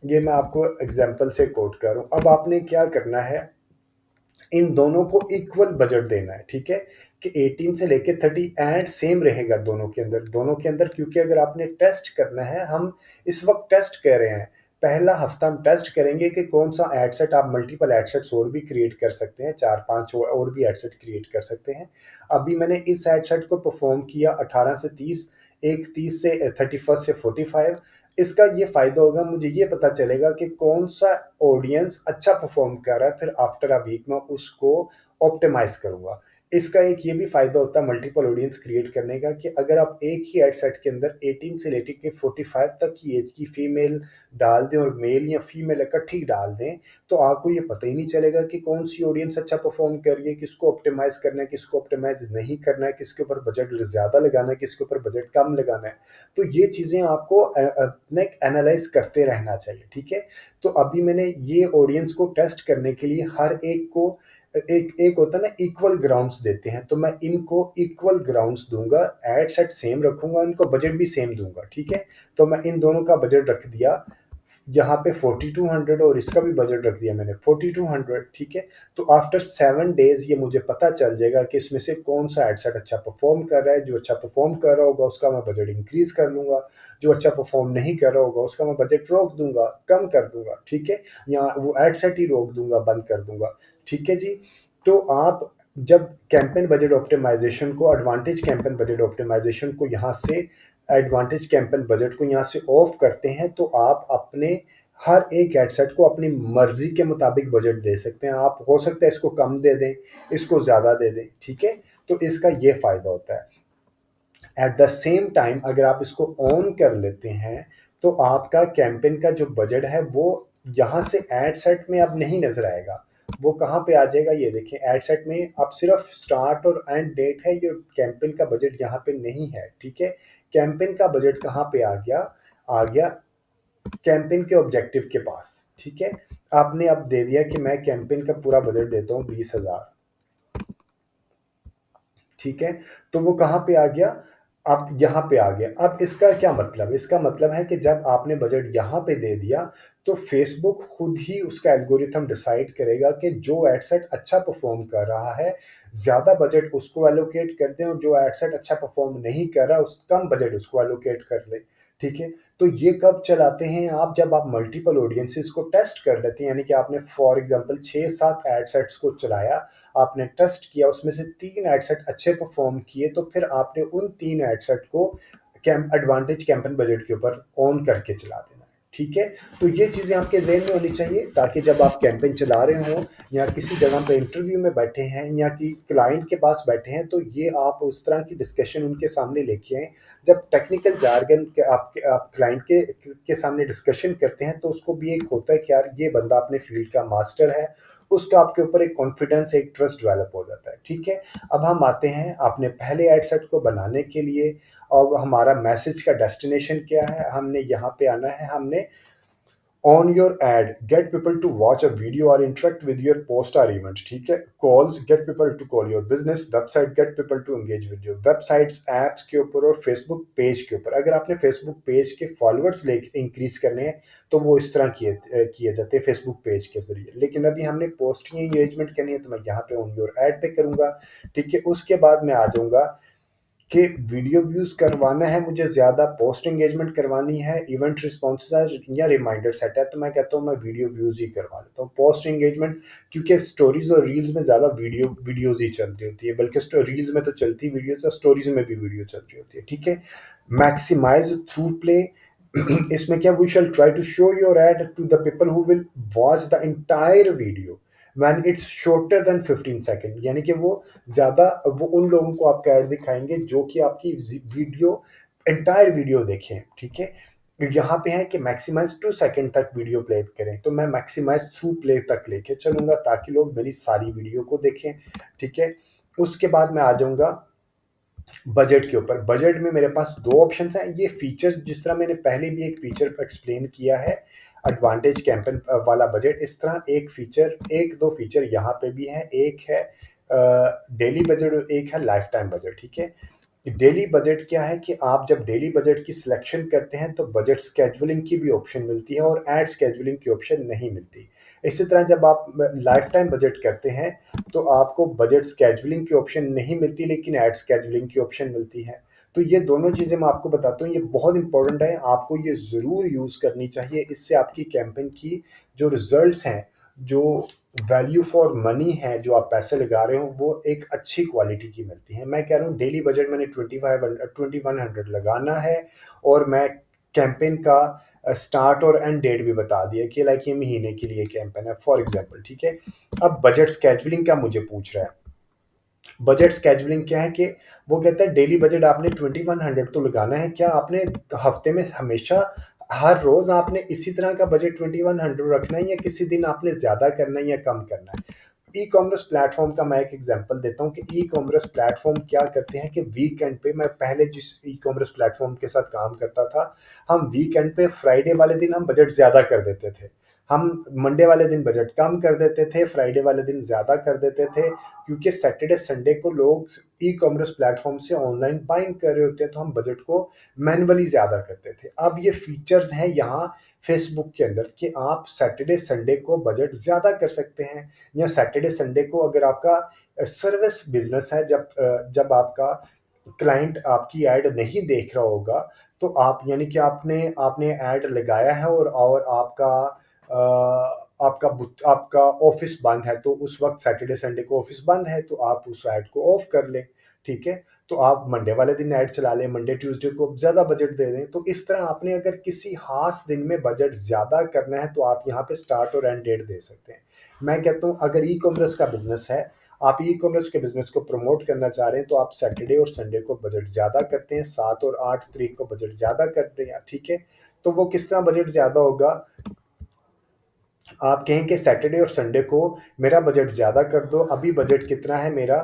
ये मैं आपको एग्जांपल से कोट कर रहा हूँ। अब आपने क्या करना है, इन दोनों को इक्वल बजट देना है, ठीक है। कि 18 से लेके 30 एड सेम रहेगा दोनों के अंदर, क्योंकि अगर आपने टेस्ट करना है, हम इस वक्त टेस्ट कर रहे हैं। पहला हफ्ता हम टेस्ट करेंगे कि कौन सा एड सेट, आप मल्टीपल एड सेट्स और भी क्रिएट कर सकते हैं, 4-5 और भी एड सेट क्रिएट कर सकते हैं। अभी मैंने इस एड सेट को परफॉर्म किया 18 से 30, एक 30 से 31 से 45। इसका ये फ़ायदा होगा, मुझे ये पता चलेगा कि कौन सा ऑडियंस अच्छा परफॉर्म कर रहा है, फिर आफ्टर अ वीक मैं उसको ऑप्टिमाइज़ करूँगा। इसका एक ये भी फ़ायदा होता है मल्टीपल ऑडियंस क्रिएट करने का कि अगर आप एक ही एड सेट के अंदर 18 से लेकर के 45 तक की एज की फीमेल डाल दें और मेल या फीमेल इकट्ठी डाल दें, तो आपको ये पता ही नहीं चलेगा कि कौन सी ऑडियंस अच्छा परफॉर्म कर रही है, किसको ऑप्टिमाइज़ करना है, किसको ऑप्टिमाइज़ नहीं करना है, किसके ऊपर बजट ज़्यादा लगाना है, किसके ऊपर बजट कम लगाना है। तो ये चीज़ें आपको एनालाइज़ करते रहना चाहिए, ठीक है? तो अभी मैंने ये ऑडियंस को टेस्ट करने के लिए हर एक को एक एक होता है ना इक्वल ग्राउंड्स देते हैं, तो मैं इनको इक्वल ग्राउंड्स दूँगा, एड सेट सेम रखूँगा, इनको बजट भी सेम दूँगा, ठीक है? तो मैं इन दोनों का बजट रख दिया यहाँ पे 4200 और इसका भी बजट रख दिया मैंने 4200, ठीक है? तो आफ्टर 7 डेज़ ये मुझे पता चल जाएगा कि इसमें से कौन-सा एड सेट अच्छा परफ़ॉर्म कर रहा है, जो अच्छा परफ़ॉर्म कर रहा होगा उसका मैं बजट इंक्रीज़ कर लूँगा, जो अच्छा परफ़ॉर्म नहीं कर रहा होगा उसका मैं बजट रोक दूँगा, कम कर दूँगा, ठीक है? या वो एड सेट ही रोक दूँगा, बंद कर दूँगा, ठीक है जी? तो आप जब कैंपेन बजट ऑप्टिमाइज़ेशन को एडवांटेज कैंपेन बजट ऑप्टिमाइज़ेशन को यहाँ से एडवांटेज कैंपेन बजट को यहाँ से ऑफ करते हैं, तो आप अपने हर एक एडसेट को अपनी मर्जी के मुताबिक बजट दे सकते हैं। आप हो सकता है इसको कम दे दें, इसको ज़्यादा दे दें, ठीक है? तो इसका ये फ़ायदा होता है। एट द सेम टाइम अगर आप इसको ऑन कर लेते हैं, तो आपका कैंपेन का जो बजट है वो यहाँ से एड सेट में अब नहीं नज़र आएगा। वो कहाँ पे आ जाएगा ये देखें, एड सेट में अब सिर्फ स्टार्ट और एंड डेट है, ये कैंपेन का बजट यहाँ पे नहीं है, ठीक है? कैंपेन का बजट कहाँ पे आ गया? आ गया कैंपेन के ऑब्जेक्टिव के पास, ठीक है? आपने अब दे दिया कि मैं कैंपेन का पूरा बजट देता हूँ 20,000, ठीक है? तो वो कहाँ पे आ गया? अब यहाँ पे आ गया। अब इसका क्या मतलब? इसका मतलब है कि जब आपने बजट यहाँ पे दे दिया, तो फ़ेसबुक खुद ही उसका एल्गोरिथम डिसाइड करेगा कि जो एडसेट अच्छा परफ़ॉर्म कर रहा है, ज़्यादा बजट उसको एलोकेट कर दें और जो एडसेट अच्छा परफ़ॉर्म नहीं कर रहा, उस कम बजट उसको एलोकेट कर दें, ठीक है? तो ये कब चलाते हैं आप? जब आप मल्टीपल ऑडियंसेस को टेस्ट कर लेते हैं, यानी कि आपने फॉर एग्ज़ाम्पल 6-7 एडसेट्स को चलाया, आपने टेस्ट किया, उसमें से 3 एडसेट अच्छे परफ़ॉर्म किए, तो फिर आपने उन 3 एडसेट को एडवांटेज कैंपेन बजट के ऊपर ऑन करके चला देना है, ठीक है? तो ये चीज़ें आपके ज़हन में होनी चाहिए, ताकि जब आप कैंपेन चला रहे हों या किसी जगह पे इंटरव्यू में बैठे हैं या कि क्लाइंट के पास बैठे हैं, तो ये आप उस तरह की डिस्कशन उनके सामने लेके आएँ। जब टेक्निकल जार्गन के आप क्लाइंट के सामने डिस्कशन करते हैं, तो उसको भी एक होता है कि यार ये बंदा अपने फील्ड का मास्टर है, उसका आपके ऊपर एक कॉन्फिडेंस, एक ट्रस्ट डेवलप हो जाता है, ठीक है? अब हम आते हैं अपने पहले एड सेट को बनाने के लिए। अब हमारा मैसेज का डेस्टिनेशन क्या है? हमने यहाँ पे आना है, हमने on your ad get people to watch a video और इंटरेक्ट विद योर पोस्ट और इवेंट, ठीक है? Calls get people to call your business, website get people to engage with your websites, apps के ऊपर और फेसबुक पेज के ऊपर। अगर आपने फेसबुक पेज के फॉलोअर्स ले इंक्रीज करने हैं, तो वो इस तरह किए जाते हैं फेसबुक पेज के जरिए। लेकिन अभी हमने पोस्टिंग एंगेजमेंट करनी है, तो मैं यहाँ पे ऑन योर एड पे करूँगा, ठीक है? उसके बाद मैं आ जाऊँगा कि वीडियो व्यूज़ करवाना है मुझे ज़्यादा, पोस्ट एंगेजमेंट करवानी है, इवेंट रिस्पॉन्सेज या रिमाइंडर सेट है, तो मैं कहता हूँ मैं वीडियो व्यूज़ ही करवा लेता हूँ। पोस्ट एंगेजमेंट क्योंकि स्टोरीज़ और रील्स में ज़्यादा वीडियोज़ ही चल रही होती है, बल्कि रील्स में तो चलती वीडियोज़ और स्टोरीज़ में भी वीडियो चल रही होती है, ठीक है? मैक्सिमाइज़ थ्रू प्ले इसमें क्या, we shall try to show your ad to the people who will watch the entire video when it's shorter than 15 second, यानी कि वो ज़्यादा वो उन लोगों को आपका ऐड दिखाएँगे जो कि आपकी वीडियो एंटायर वीडियो देखें, ठीक है? यहाँ पे है कि मैक्सिमाइज़ 2 सेकंड तक वीडियो प्ले करें, तो मैं मैक्सिमाइज़ थ्रू प्ले तक लेके चलूँगा ताकि लोग मेरी सारी वीडियो को देखें, ठीक है? उसके बाद मैं आ जाऊँगा बजट के ऊपर। बजट में मेरे पास 2 ऑप्शंस हैं। ये फीचर्स जिस तरह मैंने पहले भी एक फीचर एक्सप्लेन किया है, एडवांटेज कैंपेन वाला बजट, इस तरह एक फीचर 1-2 फीचर यहाँ पे भी हैं। एक है डेली बजट और एक है लाइफ टाइम बजट, ठीक है? डेली बजट क्या है कि आप जब डेली बजट की सिलेक्शन करते हैं, तो बजट स्केड्यूलिंग की भी ऑप्शन मिलती है और एड स्केड्यूलिंग की ऑप्शन नहीं मिलती। इसी तरह जब आप लाइफ टाइम बजट करते हैं, तो आपको बजट स्केड्यूलिंग की ऑप्शन नहीं मिलती, लेकिन एड स्केड्यूलिंग की ऑप्शन मिलती है। तो ये दोनों चीज़ें मैं आपको बताता हूँ, ये बहुत इंपॉर्टेंट है, आपको ये ज़रूर यूज़ करनी चाहिए। इससे आपकी कैंपेन की जो रिजल्ट्स हैं, जो वैल्यू फॉर मनी है, जो आप पैसे लगा रहे हो, वो एक अच्छी क्वालिटी की मिलती है। मैं कह रहा हूँ डेली बजट मैंने 2100 लगाना है, और मैं कैंपेन का स्टार्ट और एंड डेट भी बता दिया कि लाइक ये महीने के लिए कैंपेन है फॉर एग्जांपल, ठीक है? अब बजट स्केड्यूलिंग का मुझे पूछ रहा है, बजट स्केजुलिंग क्या है कि वो कहता है डेली बजट आपने 2100 तो लगाना है। क्या आपने हफ्ते में हमेशा हर रोज आपने इसी तरह का बजट 2100 रखना है, या किसी दिन आपने ज्यादा करना है या कम करना है? ई कॉमर्स प्लेटफॉर्म का मैं एक एग्जांपल देता हूँ कि ई कॉमर्स प्लेटफॉर्म क्या करते हैं कि वीकेंड पे, मैं पहले जिस ई कॉमर्स प्लेटफॉर्म के साथ काम करता था, हम वीकेंड पे फ्राइडे वाले दिन हम बजट ज्यादा कर देते थे। हम मंडे वाले दिन बजट कम कर देते थे, फ्राइडे वाले दिन ज्यादा कर देते थे, क्योंकि सैटरडे संडे को लोग ई कॉमर्स प्लेटफॉर्म से ऑनलाइन बाइंग कर रहे होते हैं, तो हम बजट को मैनुअली ज़्यादा करते थे। अब ये फीचर्स हैं यहाँ फेसबुक के अंदर कि आप सैटरडे संडे को बजट ज़्यादा कर सकते हैं, या सैटरडे संडे को अगर आपका सर्विस बिजनेस है, जब आपका क्लाइंट आपकी ऐड नहीं देख रहा होगा, तो आप यानी कि आपने आपने ऐड लगाया है और आपका ऑफिस बंद है, तो उस वक्त सैटरडे संडे को ऑफिस बंद है, तो आप उस ऐड को ऑफ कर लें। ठीक है, तो आप मंडे वाले दिन ऐड चला लें, मंडे ट्यूसडे को ज़्यादा बजट दे दें। तो इस तरह आपने अगर किसी खास दिन में बजट ज़्यादा करना है, तो आप यहाँ पे स्टार्ट और एंड डेट दे सकते हैं। मैं कहता हूँ अगर ई कॉमर्स का बिजनेस है, आप ई कॉमर्स के बिजनेस को प्रमोट करना चाह रहे हैं, तो आप सैटरडे और संडे को बजट ज़्यादा करते हैं, 7 और 8 तारीख को बजट ज़्यादा करते हैं। ठीक है, तो वो किस तरह बजट ज़्यादा होगा? आप कहें कि सैटरडे और संडे को मेरा बजट ज़्यादा कर दो। अभी बजट कितना है मेरा?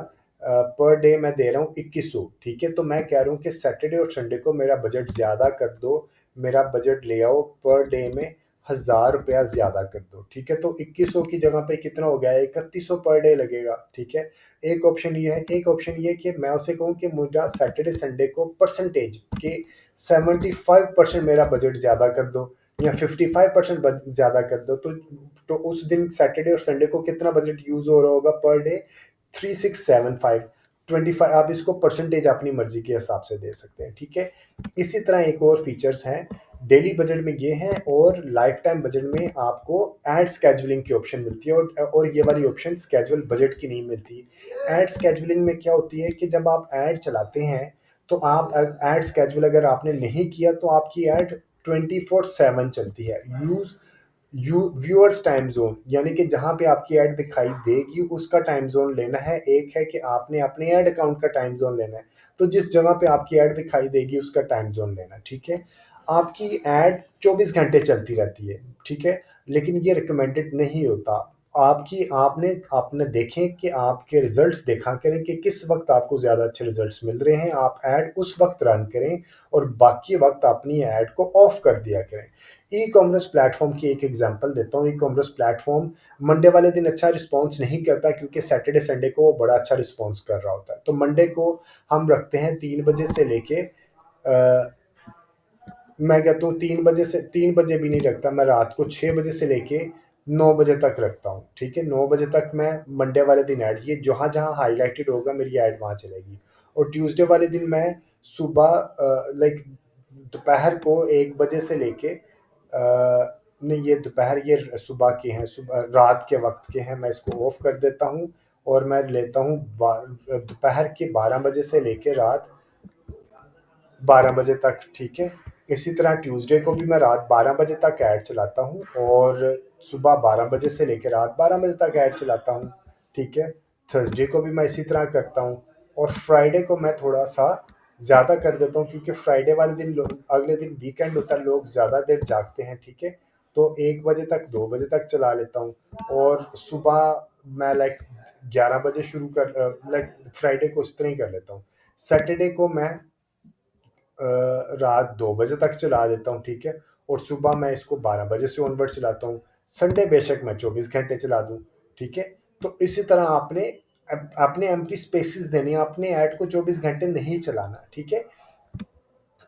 पर डे मैं दे रहा हूँ 2100। ठीक है, तो मैं कह रहा हूँ कि सैटरडे और संडे को मेरा बजट ज़्यादा कर दो, मेरा बजट ले आओ पर डे में 1000 रुपया ज़्यादा कर दो। ठीक है, तो 2100 की जगह पे कितना हो गया? 3100 पर डे लगेगा। ठीक है, एक ऑप्शन ये है। एक ऑप्शन ये कि मैं उसे कहूँ कि मेरा सैटरडे संडे को परसेंटेज के 75% मेरा बजट ज़्यादा कर दो, या 55% ज़्यादा कर दो। तो उस दिन सैटरडे और संडे को कितना बजट यूज़ हो रहा होगा पर डे? 3675। 25 आप इसको परसेंटेज अपनी मर्जी के हिसाब से दे सकते हैं। ठीक है, इसी तरह एक और फीचर्स हैं डेली बजट में ये हैं, और लाइफ टाइम बजट में आपको एड स्केजुलिंग की ऑप्शन मिलती है, और ये वाली ऑप्शन स्केजुअल बजट की नहीं मिलती। एड स्केजुलिंग में क्या होती है कि जब आप ऐड चलाते हैं, तो आप ऐड स्केजुअल अगर आपने नहीं किया, तो आपकी ऐड 24/7 चलती है। Use you viewers time zone, यानी कि जहां पे आपकी ऐड दिखाई देगी उसका टाइम जोन लेना है। एक है कि आपने अपने ऐड अकाउंट का टाइम जोन लेना है, तो जिस जगह पे आपकी ऐड दिखाई देगी उसका टाइम जोन लेना। ठीक है, आपकी ऐड 24 घंटे चलती रहती है। ठीक है, लेकिन ये रिकमेंडेड नहीं होता। आपकी आपने आपने देखें कि आपके रिजल्ट्स देखा करें कि किस वक्त आपको ज़्यादा अच्छे रिजल्ट्स मिल रहे हैं, आप ऐड उस वक्त रन करें, और बाकी वक्त अपनी ऐड को ऑफ कर दिया करें। ई कॉमर्स प्लेटफॉर्म की एक एग्जांपल देता हूँ। ई कॉमर्स प्लेटफॉर्म मंडे वाले दिन अच्छा रिस्पॉन्स नहीं करता, क्योंकि सैटरडे संडे को वो बड़ा अच्छा रिस्पॉन्स कर रहा होता है। तो मंडे को हम रखते हैं 3 बजे से लेके मैं कहता हूँ 3 बजे से, 3 बजे भी नहीं रखता, मैं रात को 6 बजे से लेके 9 बजे तक रखता हूँ। ठीक है, 9 बजे तक मैं मंडे वाले दिन ऐड, ये जहाँ जहाँ हाईलाइटेड होगा मेरी ऐड वहाँ चलेगी। और ट्यूसडे वाले दिन मैं सुबह लाइक दोपहर को 1 बजे से लेके नहीं, ये दोपहर, ये सुबह के हैं, सुबह रात के वक्त के हैं, मैं इसको ऑफ कर देता हूँ, और मैं लेता हूँ दोपहर के 12 बजे से लेके रात 12 बजे तक। ठीक है, इसी तरह ट्यूसडे को भी मैं रात 12 बजे तक ऐड चलाता हूँ, और सुबह 12 बजे से लेकर रात 12 बजे तक ऐड चलाता हूँ। ठीक है, थर्सडे को भी मैं इसी तरह करता हूँ, और फ्राइडे को मैं थोड़ा सा ज़्यादा कर देता हूँ, क्योंकि फ्राइडे वाले दिन लोग, अगले दिन वीकेंड होता है, लोग ज़्यादा देर जागते हैं। ठीक है, तो 1 बजे तक, 2 बजे तक चला लेता हूँ, और सुबह मैं लाइक 11 बजे शुरू कर, लाइक फ्राइडे को इस तरह ही कर लेता हूँ। सैटरडे को मैं रात 2 बजे तक चला देता हूँ। ठीक है, और सुबह मैं इसको 12 बजे से ऑनवर्ड चलाता हूँ। संडे बेशक मैं 24 घंटे चला दूँ। ठीक है, तो इसी तरह आपने अपने एम्प्टी स्पेसिस देने, अपने ऐड को 24 घंटे नहीं चलाना। ठीक है,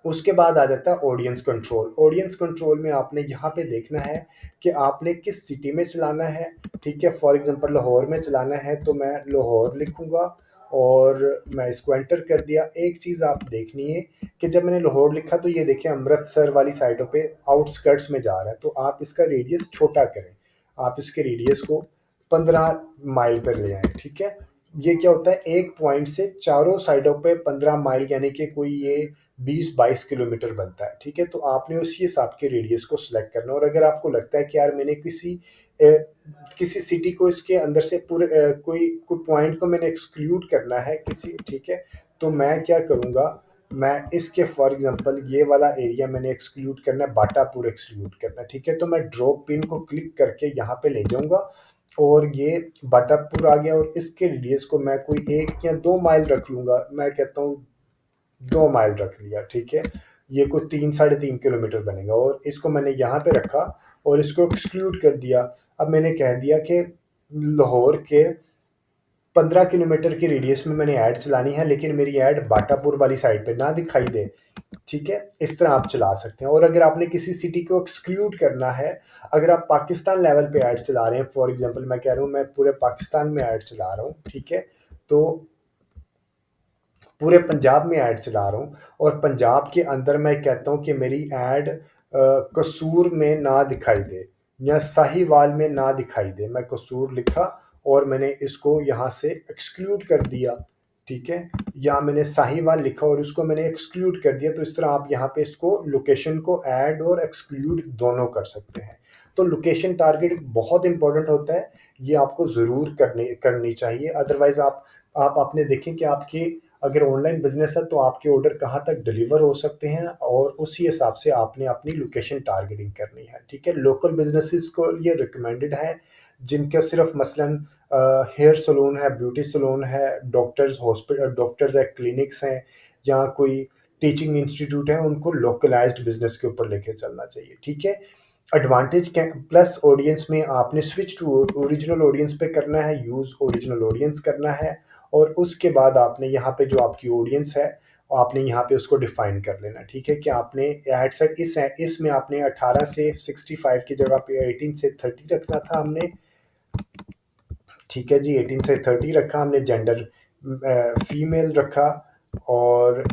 उसके बाद आ जाता है ऑडियंस कंट्रोल। ऑडियंस कंट्रोल में आपने यहाँ पे देखना है कि आपने किस सिटी में चलाना है। ठीक है, फॉर एग्जांपल लाहौर में चलाना है, तो मैं लाहौर लिखूँगा, और मैं इसको एंटर कर दिया। एक चीज़ आप देखनी है कि जब मैंने लाहौर लिखा, तो ये देखिए अमृतसर वाली साइडों पे आउटस्कर्ट्स में जा रहा है, तो आप इसका रेडियस छोटा करें। आप इसके रेडियस को 15 माइल पर ले आएँ। ठीक है, ये क्या होता है, एक पॉइंट से चारों साइडों पे 15 माइल, यानी कि कोई ये 20-22 किलोमीटर बनता है। ठीक है, तो आपने उसी हिसाब के रेडियस को सिलेक्ट करना है। और अगर आपको लगता है कि यार मैंने किसी किसी सिटी को इसके अंदर से पूरे कोई कोई पॉइंट को मैंने एक्सक्लूड करना है किसी, ठीक है, तो मैं क्या करूँगा, मैं इसके फॉर एग्जांपल ये वाला एरिया मैंने एक्सक्लूड करना है, बाटापुर एक्सक्लूड करना है, ठीक है, तो मैं ड्रॉप पिन को क्लिक करके यहाँ पे ले जाऊँगा और ये बाटापुर आ गया और इसके रेडियस को मैं कोई 1 या 2 माइल रख लूँगा। मैं कहता हूँ 2 माइल रख लिया, ठीक है। ये कुछ 3 साढ़े 3 किलोमीटर बनेगा और इसको मैंने यहाँ पे रखा और इसको एक्सक्लूड कर दिया। अब मैंने कह दिया कि लाहौर के 15 किलोमीटर की रेडियस में मैंने ऐड चलानी है, लेकिन मेरी ऐड बाटापुर वाली साइड पे ना दिखाई दे, ठीक है। इस तरह आप चला सकते हैं। और अगर आपने किसी सिटी को एक्सक्लूड करना है, अगर आप पाकिस्तान लेवल पे ऐड चला रहे हैं, फॉर एग्जांपल मैं कह रहा हूँ मैं पूरे पाकिस्तान में ऐड चला रहा हूँ, ठीक है, तो पूरे पंजाब में ऐड चला रहा हूँ और पंजाब के अंदर मैं कहता हूँ कि मेरी ऐड कसूर में ना दिखाई दे या साहिवाल में ना दिखाई दे। मैं कसूर लिखा और मैंने इसको यहाँ से एक्सक्लूड कर दिया, ठीक है। या मैंने साहिवाल लिखा और उसको मैंने एक्सक्लूड कर दिया। तो इस तरह आप यहाँ पे इसको लोकेशन को ऐड और एक्सक्लूड दोनों कर सकते हैं। तो लोकेशन टारगेट बहुत इंपॉर्टेंट होता है, ये आपको ज़रूर करनी चाहिए। अदरवाइज आप आपने देखें कि आपकी अगर ऑनलाइन बिजनेस है तो आपके ऑर्डर कहाँ तक डिलीवर हो सकते हैं और उसी हिसाब से आपने अपनी लोकेशन टारगेटिंग करनी है, ठीक है। लोकल बिजनेसेस को ये रिकमेंडेड है जिनका सिर्फ मसलन हेयर सलून है, ब्यूटी सलून है, डॉक्टर्स हॉस्पिटल, डॉक्टर्स है, क्लिनिक्स हैं, या कोई टीचिंग इंस्टीट्यूट है, उनको लोकलाइज्ड बिजनेस के ऊपर लेके चलना चाहिए, ठीक है। एडवांटेज प्लस ऑडियंस में आपने स्विच टू ओरिजिनल ऑडियंस पे करना है, यूज़ ओरिजिनल ऑडियंस करना है और उसके बाद आपने यहाँ पे जो आपकी ऑडियंस है आपने यहाँ पे उसको डिफाइन कर लेना, ठीक है। कि आपने एड सेट इसमें आपने 18 से 65 की जगह पे 18 से 30 रखना था हमने, ठीक है जी। 18 से 30 रखा हमने, जेंडर फीमेल रखा और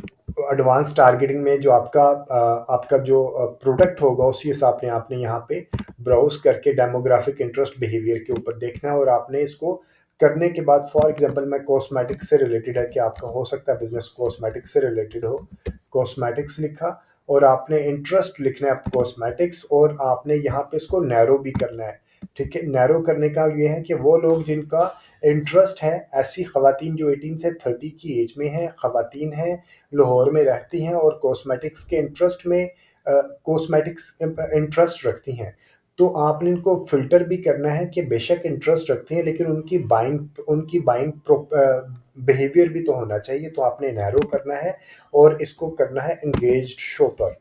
एडवांस टारगेटिंग में जो आपका जो प्रोडक्ट होगा उसी हिसाब से आपने यहाँ पे ब्राउज करके डेमोग्राफिक इंटरेस्ट बिहेवियर के ऊपर देखना है। और आपने इसको करने के बाद फॉर एग्जांपल मैं कॉस्मेटिक्स से रिलेटेड है कि आपका हो सकता है बिजनेस कॉस्मेटिक्स से रिलेटेड हो, कॉस्मेटिक्स लिखा और आपने इंटरेस्ट लिखना है कॉस्मेटिक्स और आपने यहाँ पे इसको नैरो भी करना है, ठीक है। नैरो करने का ये है कि वो लोग जिनका इंटरेस्ट है, ऐसी खवातीन जो 18 से 30 की एज में हैं, खवातीन हैं, लाहौर में रहती हैं और कॉस्मेटिक्स के इंटरेस्ट में कॉस्मेटिक्स इंटरेस्ट रखती हैं, तो आपने इनको फ़िल्टर भी करना है कि बेशक इंटरेस्ट रखते हैं लेकिन उनकी बाइंग बिहेवियर भी तो होना चाहिए। तो आपने नैरो करना है और इसको करना है एंगेज्ड शॉपर,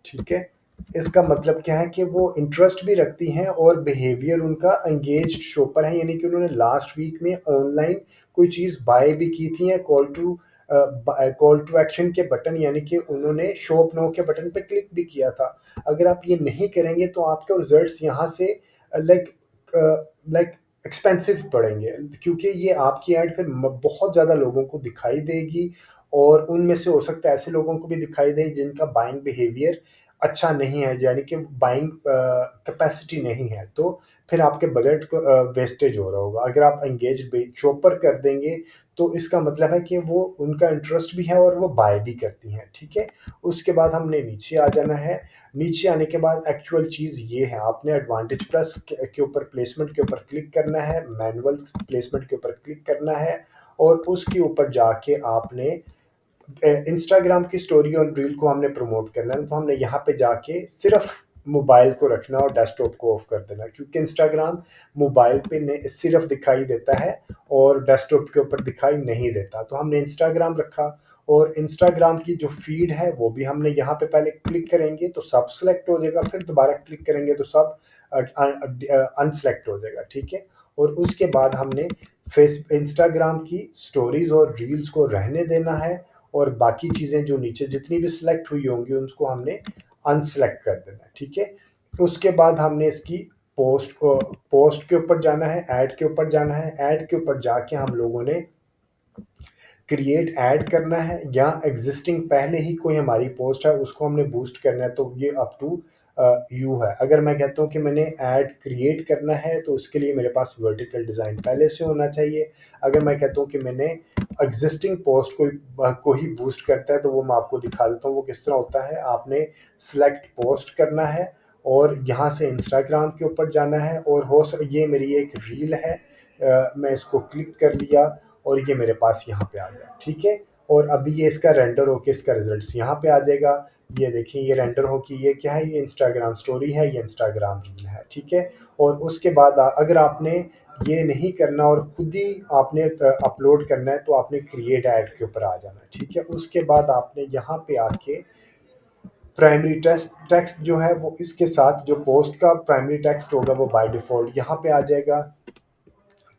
ठीक है। इसका मतलब क्या है कि वो इंटरेस्ट भी रखती हैं और बिहेवियर उनका एंगेज्ड शॉपर है, यानी कि उन्होंने लास्ट वीक में ऑनलाइन कोई चीज़ बाय भी की थी या कॉल टू एक्शन के बटन यानी कि उन्होंने शॉप नो के बटन पे क्लिक भी किया था। अगर आप ये नहीं करेंगे तो आपके रिजल्ट्स यहाँ से लाइक लाइक एक्सपेंसिव पड़ेंगे, क्योंकि ये आपकी ऐड फिर बहुत ज़्यादा लोगों को दिखाई देगी और उनमें से हो सकता है ऐसे लोगों को भी दिखाई दे जिनका बाइंग बिहेवियर अच्छा नहीं है, यानी कि बाइंग कैपेसिटी नहीं है, तो फिर आपके बजट को वेस्टेज हो रहा होगा। अगर आप एंगेज शॉपर कर देंगे तो इसका मतलब है कि वो उनका इंटरेस्ट भी है और वो बाय भी करती हैं, ठीक है। उसके बाद हमने नीचे आ जाना है। नीचे आने के बाद एक्चुअल चीज़ ये है, आपने एडवांटेज प्लस के ऊपर प्लेसमेंट के ऊपर क्लिक करना है, मैनुअल प्लेसमेंट के ऊपर क्लिक करना है और उसके ऊपर जाके आपने इंस्टाग्राम की स्टोरी और रील को हमने प्रमोट करना है। तो हमने यहाँ पे जाके सिर्फ मोबाइल को रखना और डेस्कटॉप को ऑफ कर देना, क्योंकि इंस्टाग्राम मोबाइल पे सिर्फ दिखाई देता है और डेस्कटॉप के ऊपर दिखाई नहीं देता। तो हमने इंस्टाग्राम रखा और इंस्टाग्राम की जो फीड है वो भी हमने यहाँ पे पहले क्लिक करेंगे तो सब सेलेक्ट हो जाएगा, फिर दोबारा क्लिक करेंगे तो सब अनसेलेक्ट हो जाएगा, ठीक है। और उसके बाद हमने इंस्टाग्राम की स्टोरीज और रील्स को रहने देना है और बाकी चीज़ें जो नीचे जितनी भी सिलेक्ट हुई होंगी उनको हमने अनसेलेक्ट कर देना है, ठीक है। उसके बाद हमने इसकी पोस्ट के ऊपर जाना है, ऐड के ऊपर जाना है। ऐड के ऊपर जाके हम लोगों ने क्रिएट ऐड करना है या एग्जिस्टिंग पहले ही कोई हमारी पोस्ट है उसको हमने बूस्ट करना है, तो ये अप टू यू है। अगर मैं कहता हूँ कि मैंने ऐड क्रिएट करना है तो उसके लिए मेरे पास वर्टिकल डिज़ाइन पहले से होना चाहिए। अगर मैं कहता हूँ कि मैंने एग्जिस्टिंग पोस्ट को ही बूस्ट करता है तो वो मैं आपको दिखा देता हूँ वो किस तरह होता है। आपने सिलेक्ट पोस्ट करना है और यहाँ से इंस्टाग्राम के ऊपर जाना है और ये मेरी एक रील है, मैं इसको क्लिक कर लिया और ये मेरे पास यहाँ पे आ गया, ठीक है। और अभी ये इसका रेंडर होके इसका रिजल्ट्स यहाँ पे आ जाएगा। ये देखिए ये रेंडर हो कि ये क्या है, ये इंस्टाग्राम स्टोरी है, ये इंस्टाग्राम रील है, ठीक है। और उसके बाद अगर आपने ये नहीं करना और खुद ही आपने अपलोड करना है तो आपने क्रिएट ऐड के ऊपर आ जाना है, ठीक है। उसके बाद आपने यहाँ पे आके प्राइमरी टेक्स्ट जो है वो इसके साथ जो पोस्ट का प्राइमरी टेक्स्ट होगा वो बाय डिफ़ॉल्ट यहाँ पे आ जाएगा,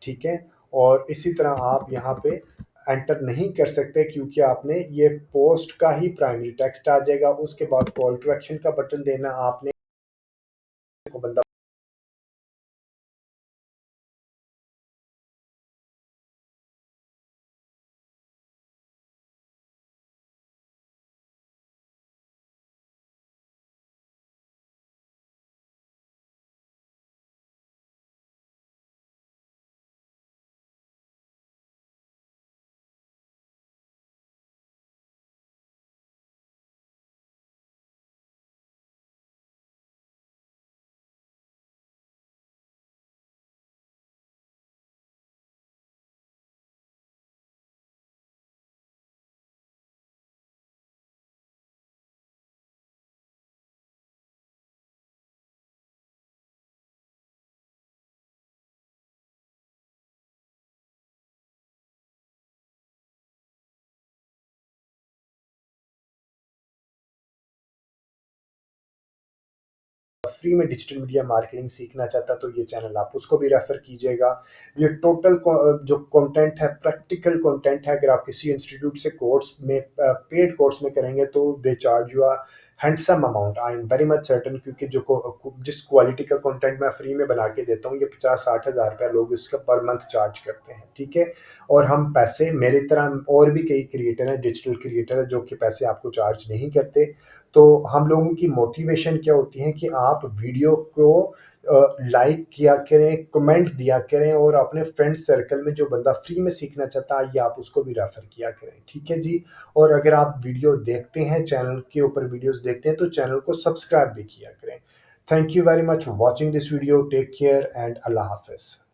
ठीक है। और इसी तरह आप यहाँ पे एंटर नहीं कर सकते क्योंकि आपने ये पोस्ट का ही प्राइमरी टेक्स्ट आ जाएगा। उसके बाद कॉल टू एक्शन का बटन देना आपने को बंदा फ्री में डिजिटल मीडिया मार्केटिंग सीखना चाहता है तो ये चैनल आप उसको भी रेफर कीजिएगा। ये टोटल जो कंटेंट है प्रैक्टिकल कंटेंट है। अगर आप किसी इंस्टीट्यूट से कोर्स में पेड कोर्स में करेंगे तो they charge you a handsome amount, I am very much certain, क्योंकि जिस क्वालिटी का कंटेंट मैं फ्री में बना के देता हूँ ये 50-60 हज़ार रुपया लोग इसका पर मंथ चार्ज करते हैं, ठीक है। और हम पैसे मेरी तरह और भी कई क्रिएटर हैं, डिजिटल क्रिएटर हैं जो कि पैसे आपको चार्ज नहीं करते। तो हम लोगों की मोटिवेशन क्या होती है कि आप वीडियो को लाइक किया करें, कमेंट दिया करें और अपने फ्रेंड सर्कल में जो बंदा फ्री में सीखना चाहता है ये आप उसको भी रेफर किया करें, ठीक है जी। और अगर आप वीडियो देखते हैं, चैनल के ऊपर वीडियोस देखते हैं तो चैनल को सब्सक्राइब भी किया करें। Thank you very much for watching this video. Take care and अल्लाह हाफिज।